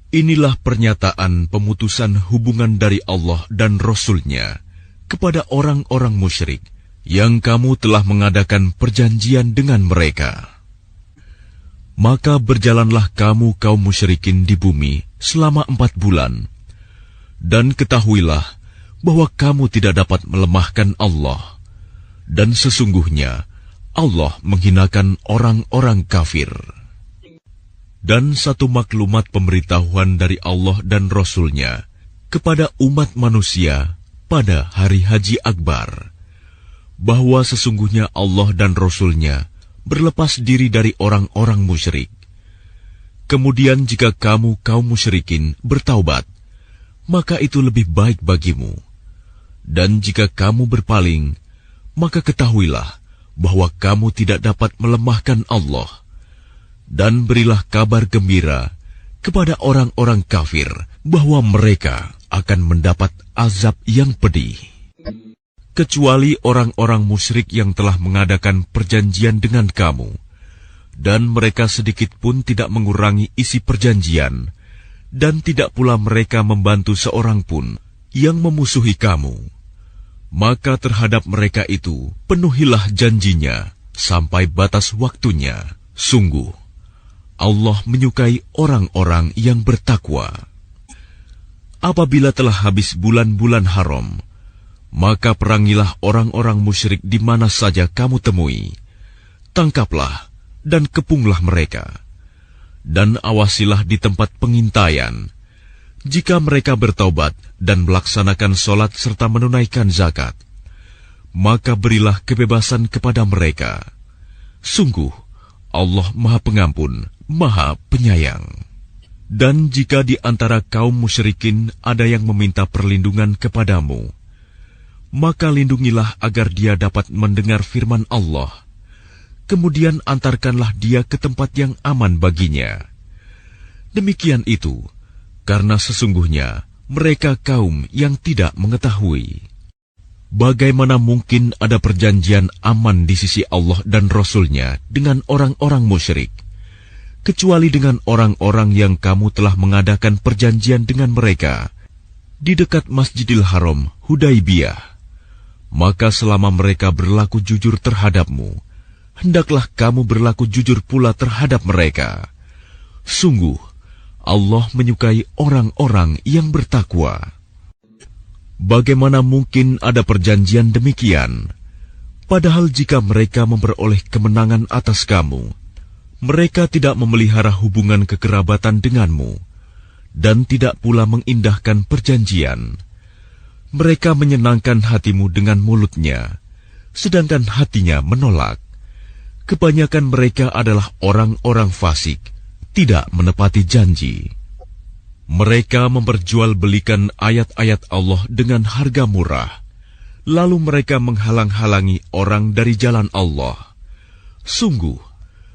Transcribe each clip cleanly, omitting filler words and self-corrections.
Inilah pernyataan pemutusan hubungan dari Allah dan Rasul-Nya kepada orang-orang musyrik yang kamu telah mengadakan perjanjian dengan mereka. Maka berjalanlah kamu kaum musyrikin di bumi selama 4 bulan, dan ketahuilah bahwa kamu tidak dapat melemahkan Allah, dan sesungguhnya Allah menghinakan orang-orang kafir. Dan satu maklumat pemberitahuan dari Allah dan Rasul-Nya kepada umat manusia pada hari Haji Akbar, bahwa sesungguhnya Allah dan Rasul-Nya berlepas diri dari orang-orang musyrik. Kemudian jika kamu kaum musyrikin bertaubat, maka itu lebih baik bagimu. Dan jika kamu berpaling, maka ketahuilah bahwa kamu tidak dapat melemahkan Allah. Dan berilah kabar gembira kepada orang-orang kafir bahwa mereka akan mendapat azab yang pedih. Kecuali orang-orang musyrik yang telah mengadakan perjanjian dengan kamu, dan mereka sedikit pun tidak mengurangi isi perjanjian, dan tidak pula mereka membantu seorang pun yang memusuhi kamu. Maka terhadap mereka itu penuhilah janjinya sampai batas waktunya. Sungguh, Allah menyukai orang-orang yang bertakwa. Apabila telah habis bulan-bulan haram, maka perangilah orang-orang musyrik di mana saja kamu temui. Tangkaplah dan kepunglah mereka. Dan awasilah di tempat pengintaian. Jika mereka bertaubat dan melaksanakan sholat serta menunaikan zakat, maka berilah kebebasan kepada mereka. Sungguh, Allah Maha Pengampun, Maha Penyayang. Dan jika di antara kaum musyrikin ada yang meminta perlindungan kepadamu, maka lindungilah agar dia dapat mendengar firman Allah. Kemudian antarkanlah dia ke tempat yang aman baginya. Demikian itu, karena sesungguhnya mereka kaum yang tidak mengetahui. Bagaimana mungkin ada perjanjian aman di sisi Allah dan Rasul-Nya dengan orang-orang musyrik, kecuali dengan orang-orang yang kamu telah mengadakan perjanjian dengan mereka di dekat Masjidil Haram, Hudaibiyah. Maka selama mereka berlaku jujur terhadapmu, hendaklah kamu berlaku jujur pula terhadap mereka. Sungguh, Allah menyukai orang-orang yang bertakwa. Bagaimana mungkin ada perjanjian demikian? Padahal jika mereka memperoleh kemenangan atas kamu, mereka tidak memelihara hubungan kekerabatan denganmu, dan tidak pula mengindahkan perjanjian. Mereka menyenangkan hatimu dengan mulutnya, sedangkan hatinya menolak. Kebanyakan mereka adalah orang-orang fasik, tidak menepati janji. Mereka memperjualbelikan ayat-ayat Allah dengan harga murah, lalu mereka menghalang-halangi orang dari jalan Allah. Sungguh,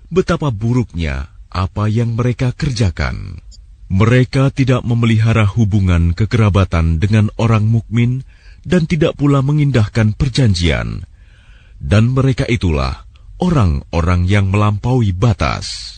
betapa buruknya apa yang mereka kerjakan. Mereka tidak memelihara hubungan kekerabatan dengan orang mukmin dan tidak pula mengindahkan perjanjian. Dan mereka itulah orang-orang yang melampaui batas.